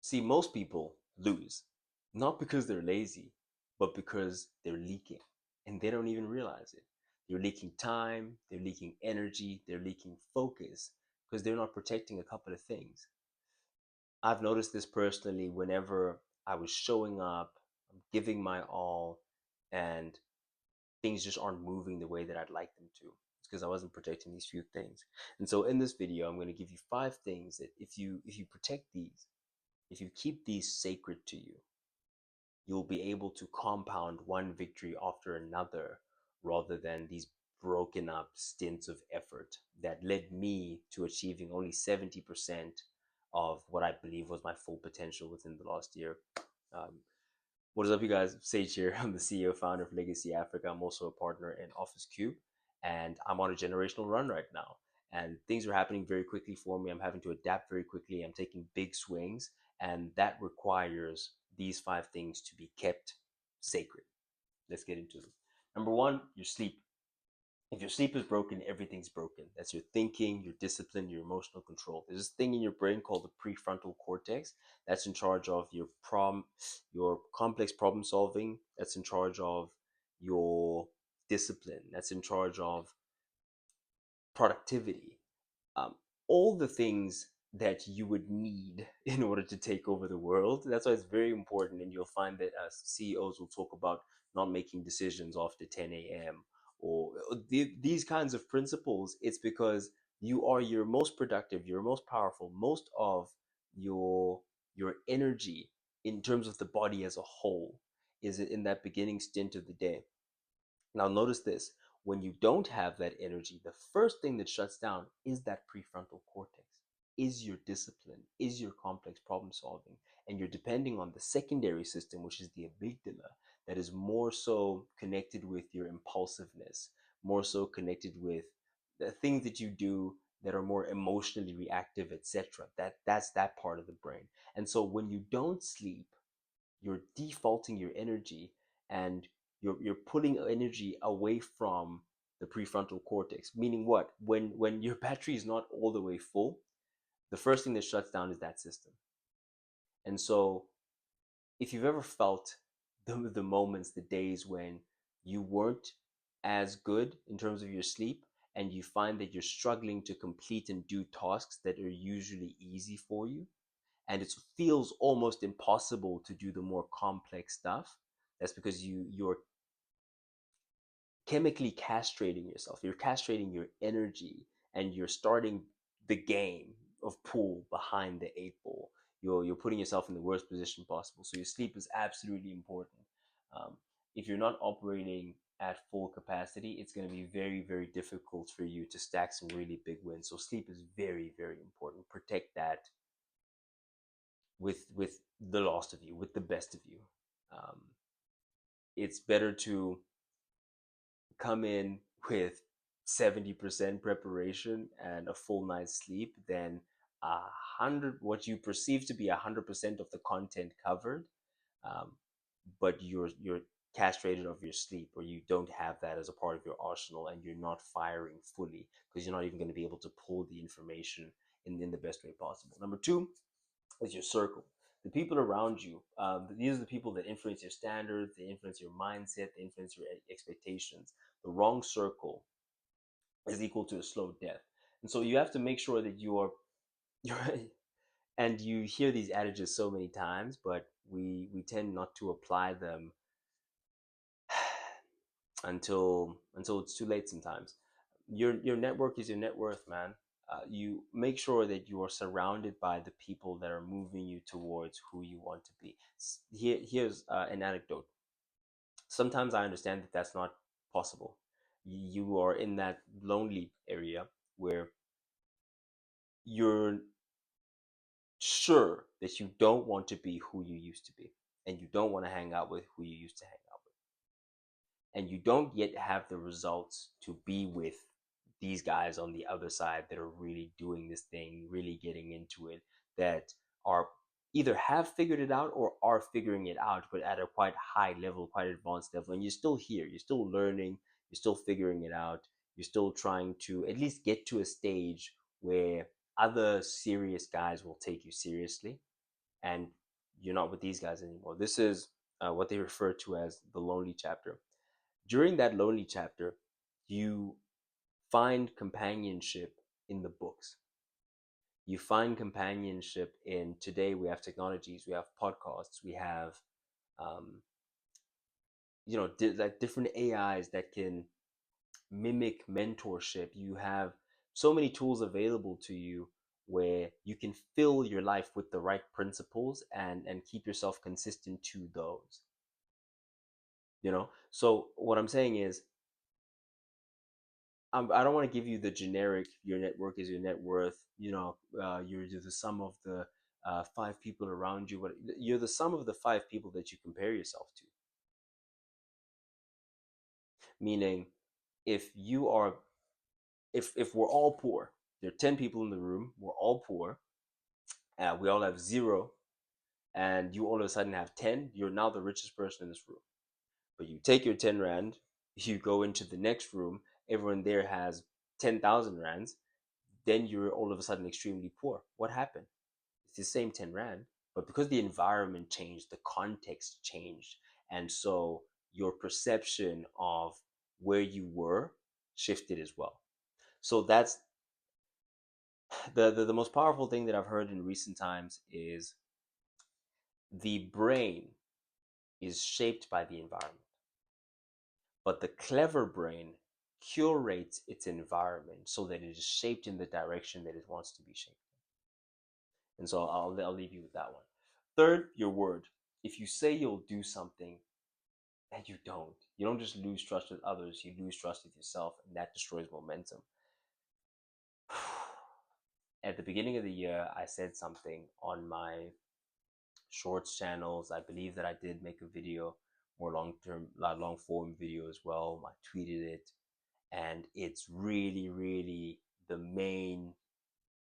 See, most people lose, not because they're lazy, but because they're leaking and they don't even realize it. They're leaking time, they're leaking energy, they're leaking focus because they're not protecting a couple of things. I've noticed this personally whenever I was showing up, I'm giving my all, and things just aren't moving the way that I'd like them to. It's because I wasn't protecting these few things. And so in this video, I'm going to give you 5 things that if you protect these, if you keep these sacred to you, you'll be able to compound one victory after another rather than these broken up stints of effort that led me to achieving only 70% of what I believe was my full potential within the last year. Um, what is up, you guys? Sage here. I'm the CEO founder of Legacy Africa. I'm also a partner in Office Cube, and I'm on a generational run right now. And things are happening very quickly for me. I'm having to adapt very quickly. I'm taking big swings, and that requires these 5 things to be kept sacred. Let's get into them. Number one, your sleep. If your sleep is broken, everything's broken. That's your thinking, your discipline, your emotional control. There's this thing in your brain called the prefrontal cortex that's in charge of your complex problem solving. That's in charge of your discipline. That's in charge of productivity. Um, all the things that you would need in order to take over the world. That's why it's very important. And you'll find that CEOs will talk about not making decisions after 10 a.m. or these kinds of principles. It's because you are your most productive, your most powerful, most of your your energy in terms of the body as a whole is in that beginning stint of the day. Now, notice this: when you don't have that energy, the first thing that shuts down is that prefrontal cortex, is your discipline, is your complex problem solving. And you're depending on the secondary system, which is the amygdala, that is more so connected with your impulsiveness, more so connected with the things that you do that are more emotionally reactive, etc. That's that part of the brain. And so when you don't sleep, you're defaulting your energy, and you're pulling energy away from the prefrontal cortex. Meaning what? When your battery is not all the way full, the first thing that shuts down is that system. And so if you've ever felt the moments, the days when you weren't as good in terms of your sleep, and you find that you're struggling to complete and do tasks that are usually easy for you, and it feels almost impossible to do the more complex stuff, that's because you're chemically castrating yourself. You're castrating your energy, and you're starting the game of pool behind the 8 ball. You're putting yourself in the worst position possible. So your sleep is absolutely important. Um, if you're not operating at full capacity, it's going to be very, very difficult for you to stack some really big wins. So sleep is very, very important. Protect that with the lost of you, with the best of you. Um, it's better to come in with 70% preparation and a full night's sleep than 100, what you perceive to be 100% of the content covered, um, but you're castrated of your sleep, or you don't have that as a part of your arsenal, and you're not firing fully because you're not even going to be able to pull the information in the best way possible. Number two is your circle. The people around you, these are the people that influence your standards, they influence your mindset, they influence your expectations. The wrong circle is equal to a slow death. And so you have to make sure that you're and you hear these adages so many times, but we tend not to apply them until it's too late sometimes. Your network is your net worth, man. You make sure that you are surrounded by the people that are moving you towards who you want to be. Here's an anecdote. Sometimes I understand that that's not possible. You are in that lonely area where you're sure that you don't want to be who you used to be, and you don't want to hang out with who you used to hang out with, and you don't yet have the results to be with these guys on the other side that are really doing this thing, really getting into it, that are either have figured it out or are figuring it out, but at a quite high level, quite advanced level. And you're still here, you're still learning, you're still figuring it out, you're still trying to at least get to a stage where other serious guys will take you seriously, and you're not with these guys anymore. This is what they refer to as the lonely chapter. During that lonely chapter, you find companionship in the books. You find companionship in, today we have technologies, we have podcasts, we have um, like different AIs that can mimic mentorship. You have so many tools available to you where you can fill your life with the right principles and keep yourself consistent to those. So what I'm saying is, I don't want to give you the generic, your network is your net worth, you're the sum of the five people around you, but you're the sum of the five people that you compare yourself to. Meaning, if you are if we're all poor, there are 10 people in the room, we're all poor, we all have zero, and you all of a sudden have 10, you're now the richest person in this room. But you take your 10 rand, you go into the next room, everyone there has 10,000 rands, then you're all of a sudden extremely poor. What happened? It's the same 10 rand, but because the environment changed, the context changed, and so your perception of where you were shifted as well. So that's the most powerful thing that I've heard in recent times is the brain is shaped by the environment, but the clever brain curates its environment so that it is shaped in the direction that it wants to be shaped. And so I'll leave you with that one. Third, your word. If you say you'll do something and you don't just lose trust with others, you lose trust with yourself, and that destroys momentum. At the beginning of the year, I said something on my shorts channels. I believe that I did make a video, more long form video as well. I tweeted it, and it's really, really the main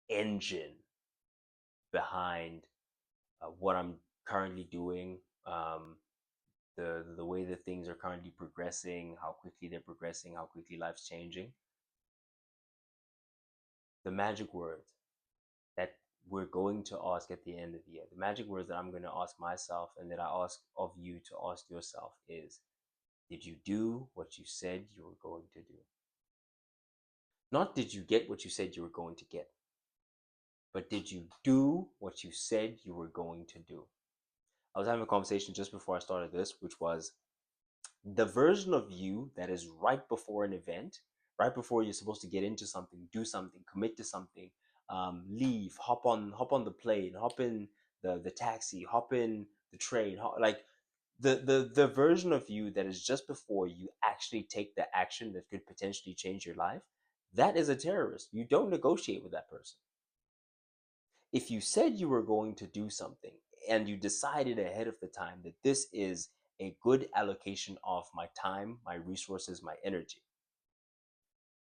engine behind what I'm currently doing, the way that things are currently progressing, how quickly they're progressing, how quickly life's changing. The magic words that we're going to ask at the end of the year, the magic words that I'm going to ask myself and that I ask of you to ask yourself is, did you do what you said you were going to do? Not did you get what you said you were going to get, but did you do what you said you were going to do? I was having a conversation just before I started this, which was the version of you that is right before an event, right before you're supposed to get into something, do something, commit to something, leave, hop on the plane, hop in the taxi, hop in the train, like the version of you that is just before you actually take the action that could potentially change your life. That is a terrorist. You don't negotiate with that person. If you said you were going to do something and you decided ahead of the time that this is a good allocation of my time, my resources, my energy,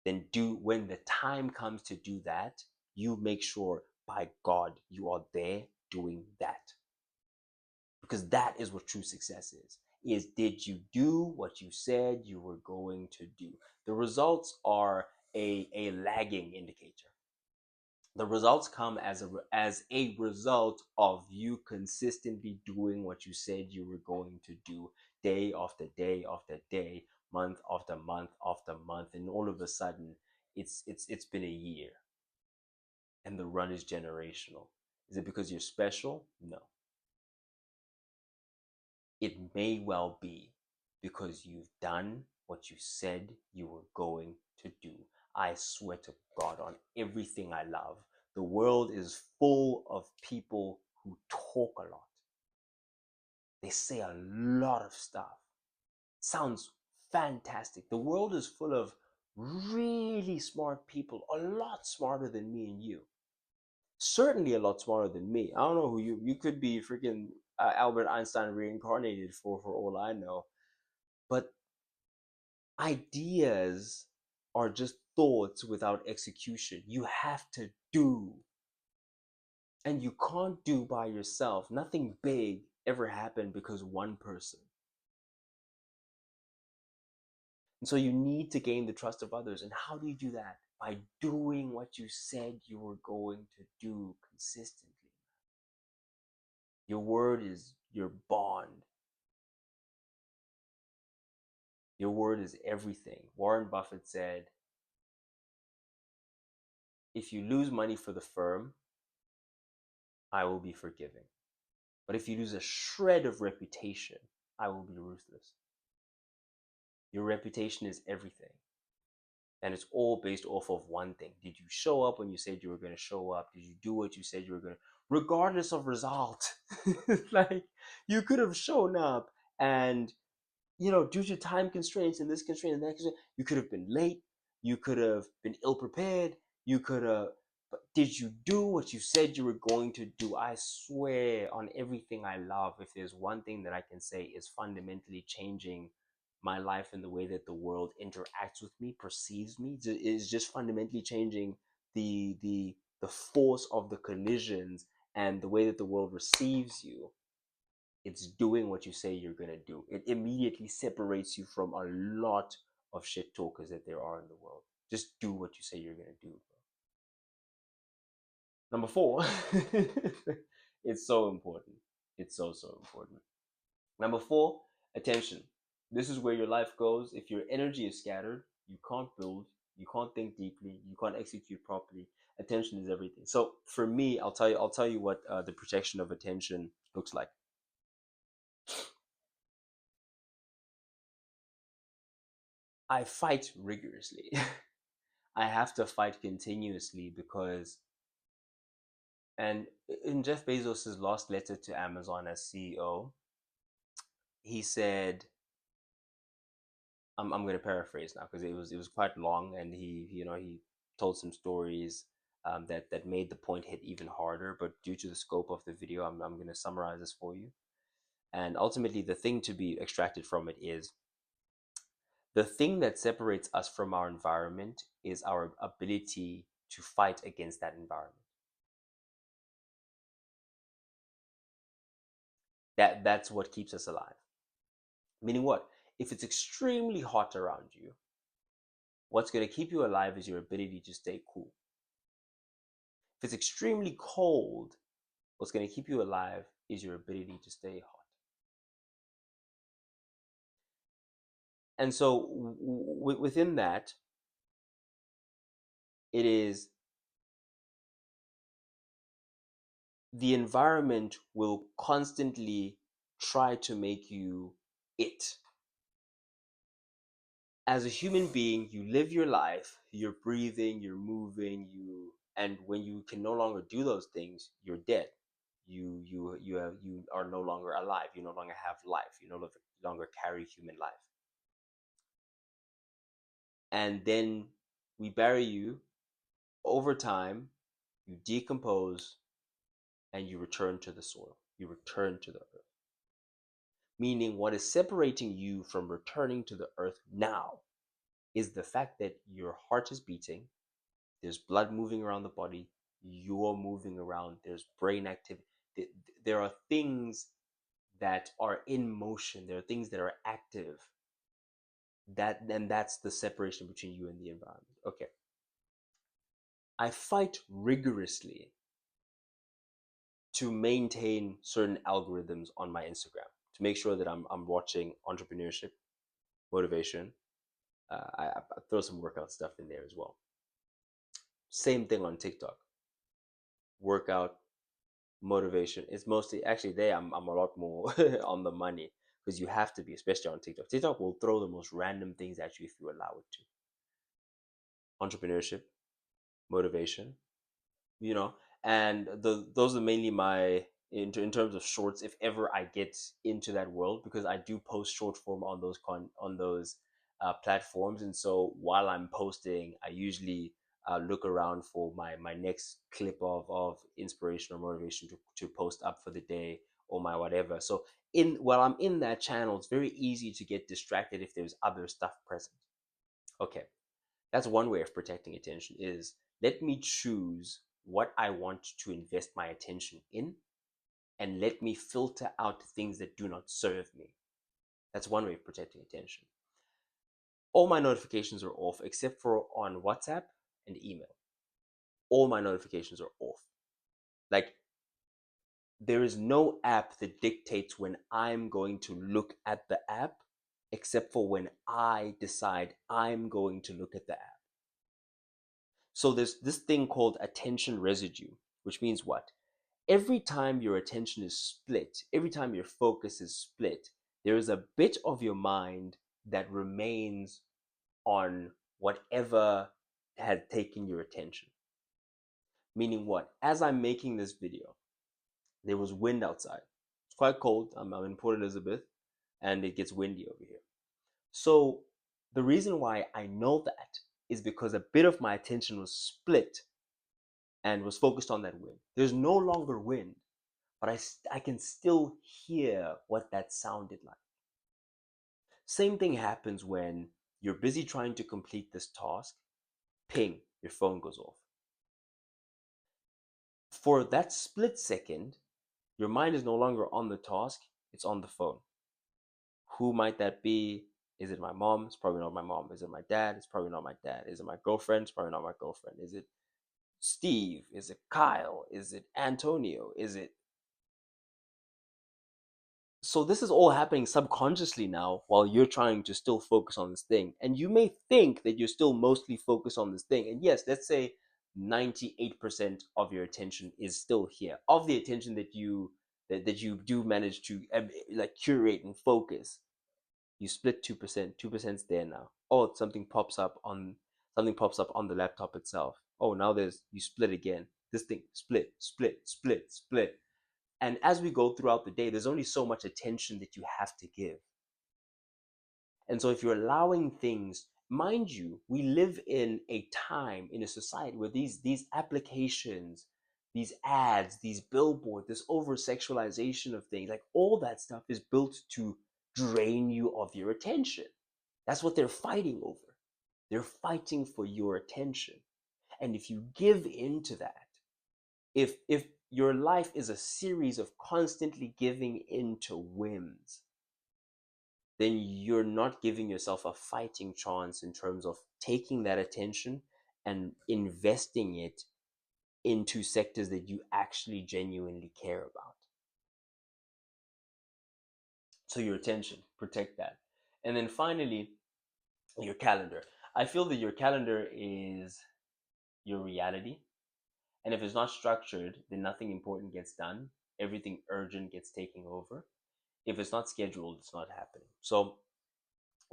then when the time comes to do that, you make sure, by God, you are there doing that. Because that is what true success is did you do what you said you were going to do? The results are a lagging indicator. The results come as a result of you consistently doing what you said you were going to do, day after day after day, month after month after month, and all of a sudden it's been a year and the run is generational. Is it because you're special? No. It may well be because you've done what you said you were going to do. I swear to God, on everything I love, the world is full of people who talk a lot. They say a lot of stuff. Sounds fantastic. The world is full of really smart people, a lot smarter than me and you. Certainly a lot smarter than me. I don't know who you could be freaking Albert Einstein reincarnated for all I know. But ideas are just thoughts without execution. You have to do. And you can't do by yourself. Nothing big ever happened because one person. And so you need to gain the trust of others. And how do you do that? By doing what you said you were going to do consistently. Your word is your bond. Your word is everything. Warren Buffett said, if you lose money for the firm, I will be forgiving. But if you lose a shred of reputation, I will be ruthless. Your reputation is everything. And it's all based off of one thing. Did you show up when you said you were going to show up? Did you do what you said you were going to? Regardless of result. Like, you could have shown up and, due to time constraints and this constraint and that constraint, you could have been late. You could have been ill prepared. You could have, but did you do what you said you were going to do? I swear on everything I love, if there's one thing that I can say is fundamentally changing my life and the way that the world interacts with me, perceives me, is just fundamentally changing the force of the collisions and the way that the world receives you. It's doing what you say you're going to do. It immediately separates you from a lot of shit talkers that there are in the world. Just do what you say you're going to do. Number four, it's so important. It's so, so important. Number four, attention. This is where your life goes. If your energy is scattered, you can't build, you can't think deeply, you can't execute properly. Attention is everything. So for me, I'll tell you what the protection of attention looks like. I fight rigorously. I have to fight continuously because, and in Jeff Bezos' last letter to Amazon as CEO, he said, I'm going to paraphrase now because it was quite long, and he told some stories that made the point hit even harder. But due to the scope of the video, I'm going to summarize this for you. And ultimately, the thing to be extracted from it is the thing that separates us from our environment is our ability to fight against that environment. That's what keeps us alive. Meaning what? If it's extremely hot around you, what's going to keep you alive is your ability to stay cool. If it's extremely cold, what's going to keep you alive is your ability to stay hot. And so within that, it is the environment will constantly try to make you it. As a human being, you live your life, you're breathing, you're moving, and when you can no longer do those things, you're dead. You are no longer alive. You no longer have life. You no longer carry human life. And then we bury you. Over time, you decompose and you return to the soil. You return to the earth. Meaning, what is separating you from returning to the earth now is the fact that your heart is beating, there's blood moving around the body, you're moving around, there's brain activity. There are things that are in motion, there are things that are active. That's the separation between you and the environment. Okay. I fight rigorously to maintain certain algorithms on my Instagram to make sure that I'm watching entrepreneurship, motivation. I throw some workout stuff in there as well. Same thing on TikTok. Workout, motivation. It's mostly actually there. I'm a lot more on the money because you have to be, especially on TikTok. TikTok will throw the most random things at you if you allow it to. Entrepreneurship, motivation, you know, and those are mainly my in terms of shorts. If ever I get into that world, because I do post short form on those platforms, and so while I'm posting, I usually look around for my next clip of inspiration or motivation to post up for the day or my whatever. So while I'm in that channel, it's very easy to get distracted if there's other stuff present. Okay, that's one way of protecting attention is let me choose what I want to invest my attention in and let me filter out things that do not serve me. That's one way of protecting attention. All my notifications are off except for on WhatsApp and email. All my notifications are off. Like There is no app that dictates when I'm going to look at the app, except for when I decide I'm going to look at the app. So there's this thing called attention residue, which means what? Every time your attention is split, every time your focus is split, there is a bit of your mind that remains on whatever had taken your attention. Meaning what? As I'm making this video, there was wind outside. It's quite cold. I'm in Port Elizabeth and it gets windy over here. So the reason why I know that is because a bit of my attention was split and was focused on that wind. There's no longer wind, but I can still hear what that sounded like. Same thing happens when you're busy trying to complete this task, ping, your phone goes off. For that split second, your mind is no longer on the task, it's on the phone. Who might that be? Is it my mom? It's probably not my mom. Is it my dad? It's probably not my dad. Is it my girlfriend? It's probably not my girlfriend. Is it Steve? Is it Kyle? Is it Antonio? Is it So this is all happening subconsciously now while you're trying to still focus on this thing. And you may think that you're still mostly focused on this thing. And yes, let's say 98% of your attention is still here. Of the attention that you do manage to like curate and focus, you split 2%. 2%'s there now. Oh, something pops up on the laptop itself. Oh, now there's you split again. This thing split, split, split, split. And as we go throughout the day, there's only so much attention that you have to give. And so if you're allowing things, mind you, we live in a time, in a society where these applications, these ads, these billboards, this over sexualization of things, like all that stuff is built to drain you of your attention. That's what they're fighting over. They're fighting for your attention. And if you give into that, if your life is a series of constantly giving into whims, then you're not giving yourself a fighting chance in terms of taking that attention and investing it into sectors that you actually genuinely care about. So your attention, protect that. And then finally, your calendar. I feel that your calendar is your reality. And if it's not structured, then nothing important gets done. Everything urgent gets taken over. If it's not scheduled, it's not happening. So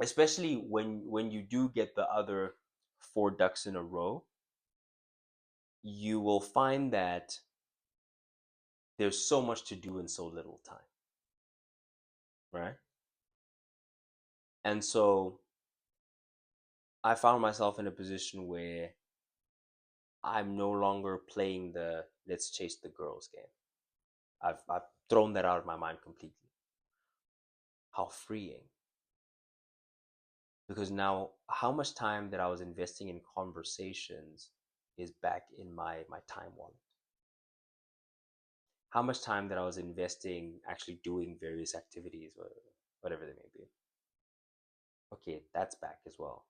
especially when you do get the other four ducks in a row, you will find that there's so much to do in so little time, right? And so I found myself in a position where I'm no longer playing the let's chase the girls game. I've thrown that out of my mind completely. How freeing. Because now how much time that I was investing in conversations is back in my time wallet. How much time that I was investing actually doing various activities or whatever they may be. Okay, that's back as well.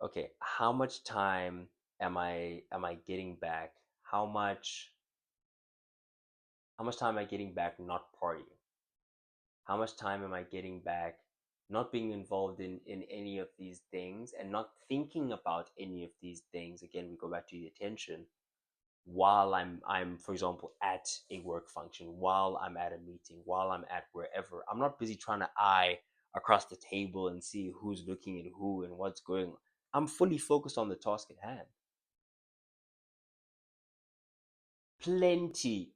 Okay, how much time am I getting back? How much time am I getting back not partying? How much time am I getting back not being involved in any of these things and not thinking about any of these things? Again, we go back to the attention while I'm for example at a work function, while I'm at a meeting, while I'm at wherever. I'm not busy trying to eye across the table and see who's looking at who and what's going on. I'm fully focused on the task at hand. Plenty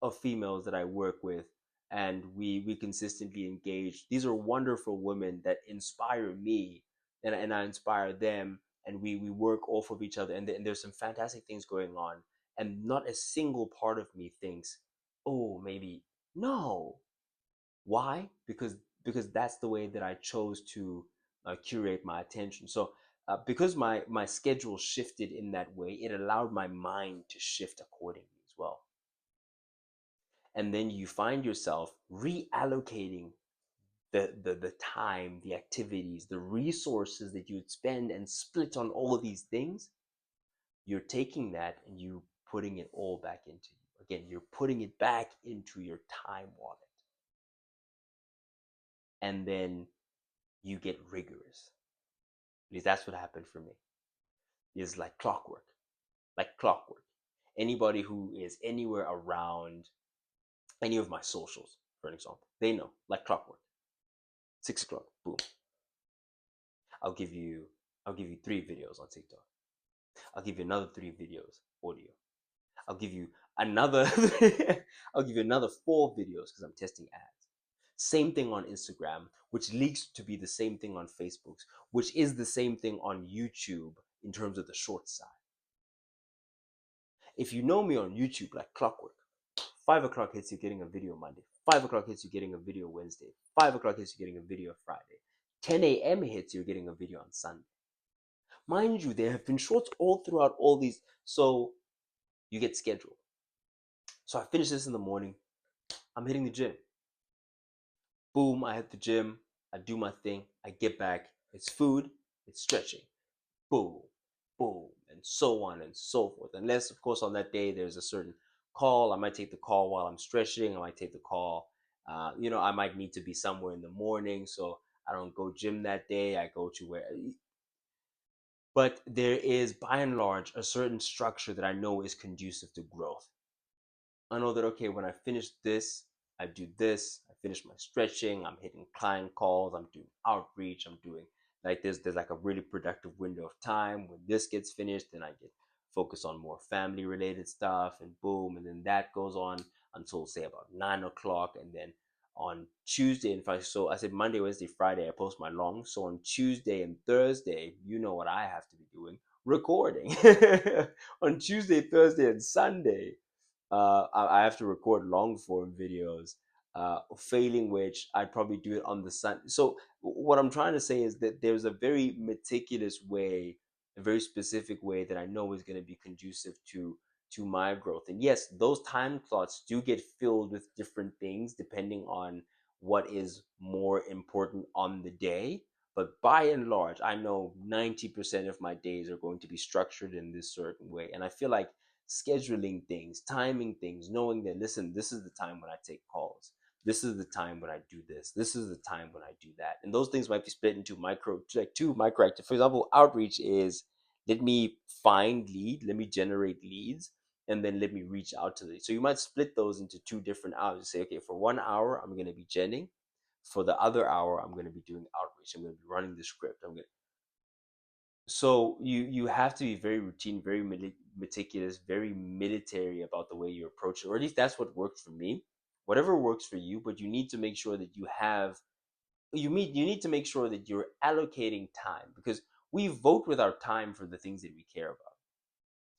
of females that I work with and we consistently engage. These are wonderful women that inspire me and I inspire them, and we work off of each other, and there's some fantastic things going on, and not a single part of me thinks, oh, maybe no. Why? Because that's the way that I chose to curate my attention. So because my schedule shifted in that way, it allowed my mind to shift accordingly as well. And then you find yourself reallocating the time, the activities, the resources that you would spend and split on all of these things. You're taking that and you putting it all back into you Again, you're putting it back into your time wallet. And then you get rigorous. At least that's what happened for me. It's like clockwork. Like clockwork. Anybody who is anywhere around any of my socials, for an example, they know, like clockwork. 6 o'clock, boom. I'll give you I'll give you 3 videos on TikTok. I'll give you another 3 videos audio. I'll give you another I'll give you another 4 videos because I'm testing ads. Same thing on Instagram, which leaks to be the same thing on Facebook, which is the same thing on YouTube in terms of the short side. If you know me on YouTube like clockwork, 5 o'clock hits you getting a video Monday, 5 o'clock hits you getting a video Wednesday, 5 o'clock hits you getting a video Friday, 10 a.m. hits you're getting a video on Sunday. Mind you, there have been shorts all throughout all these, so you get scheduled. So I finish this in the morning, I'm hitting the gym. Boom, I hit the gym, I do my thing, I get back, it's food, it's stretching. Boom, boom, and so on and so forth. Unless, of course, on that day there's a certain call, I might take the call while I'm stretching, I might take the call, I might need to be somewhere in the morning, so I don't go gym that day, I go to where. But there is, by and large, a certain structure that I know is conducive to growth. I know that, okay, when I finish this, I do this, I finish my stretching, I'm hitting client calls, I'm doing outreach, I'm doing like there's like a really productive window of time. When this gets finished, then I get focused on more family related stuff, and boom, and then that goes on until say about 9 o'clock. And then on Tuesday, in fact, so I said Monday, Wednesday, Friday, I post my long. So on Tuesday and Thursday, you know what I have to be doing? Recording. On Tuesday, Thursday, and Sunday, I have to record long form videos. Failing which, I'd probably do it on the sun. So what I'm trying to say is that there's a very meticulous way, a very specific way that I know is going to be conducive to my growth. And yes, those time slots do get filled with different things depending on what is more important on the day. But by and large, I know 90% of my days are going to be structured in this certain way. And I feel like scheduling things, timing things, knowing that, listen, this is the time when I take calls. This is the time when I do this. This is the time when I do that. And those things might be split into two micro active. For example, outreach is, let me find lead, let me generate leads, and then let me reach out to them. So you might split those into 2 different hours. You say, okay, for 1 hour, I'm going to be genning. For the other hour, I'm going to be doing outreach. I'm going to be running the script. So you have to be very routine, very meticulous, very military about the way you approach it, or at least that's what worked for me. Whatever works for you, but you need to make sure that you need to make sure that you're allocating time, because we vote with our time for the things that we care about.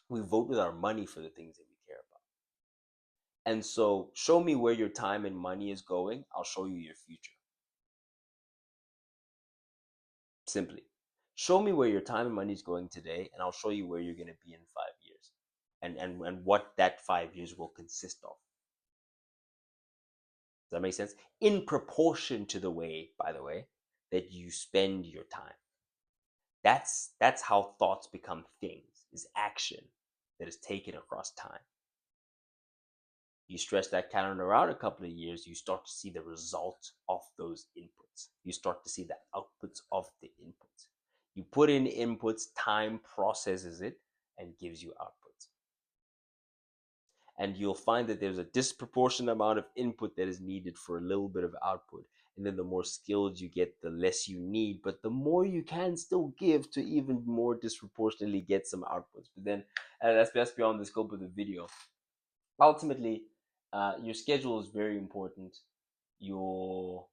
We vote with our money for the things that we care about. And so show me where your time and money is going, I'll show you your future. Simply. Show me where your time and money is going today, and I'll show you where you're going to be in 5 years, and what that 5 years will consist of. Does that make sense? In proportion to the way, by the way, that you spend your time. That's how thoughts become things, is action that is taken across time. You stretch that calendar out a couple of years, you start to see the result of those inputs. You start to see the outputs of the inputs. You put in inputs, time processes it and gives you outputs. And you'll find that there's a disproportionate amount of input that is needed for a little bit of output. And then the more skilled you get, the less you need, but the more you can still give to even more disproportionately get some outputs. But then that's beyond the scope of the video. Ultimately, your schedule is very important. Your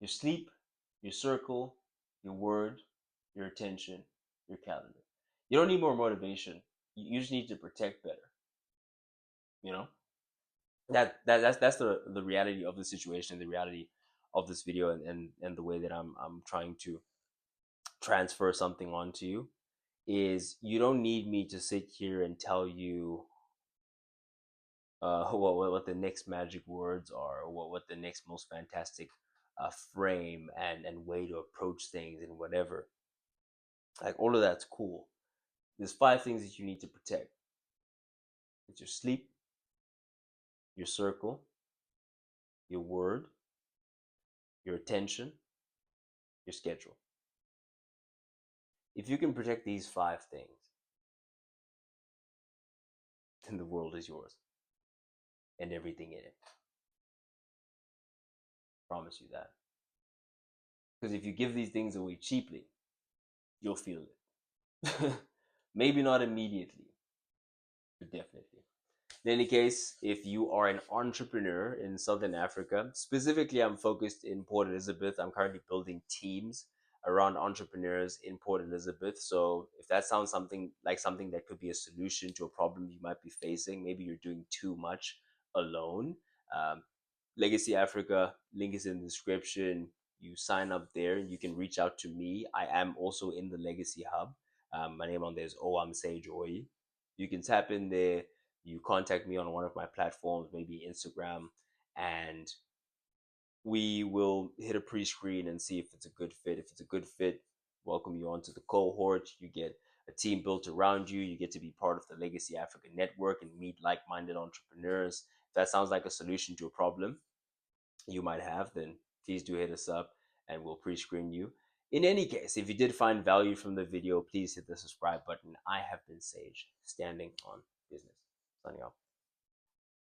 your sleep, your circle, your word, your attention, your calendar. You don't need more motivation. You just need to protect better. You know that's the reality of the situation, the reality of this video, and the way that I'm trying to transfer something onto you is, you don't need me to sit here and tell you what the next magic words are, or what the next most fantastic frame and way to approach things and whatever. Like, all of that's cool. There's 5 things that you need to protect. It's your sleep, your circle, your word, your attention, your schedule. If you can protect these five things, then the world is yours and everything in it. Promise you that. Because if you give these things away cheaply, you'll feel it. Maybe not immediately, but definitely. In any case, if you are an entrepreneur in Southern Africa, specifically, I'm focused in Port Elizabeth. I'm currently building teams around entrepreneurs in Port Elizabeth. So, if that sounds something that could be a solution to a problem you might be facing, maybe you're doing too much alone. Um, Legacy Africa link is in the description. You sign up there. You can reach out to me. I am also in the Legacy Hub. My name on there is Oam Sage Oyi. You can tap in there, you contact me on one of my platforms, maybe Instagram, and we will hit a pre-screen and see if it's a good fit. If it's a good fit, welcome you onto the cohort. You get a team built around you. You get to be part of the Legacy Africa network and meet like-minded entrepreneurs. If that sounds like a solution to a problem you might have, then please do hit us up and we'll pre-screen you. In any case, if you did find value from the video, please hit the subscribe button. I have been Sage, standing on business. Signing off.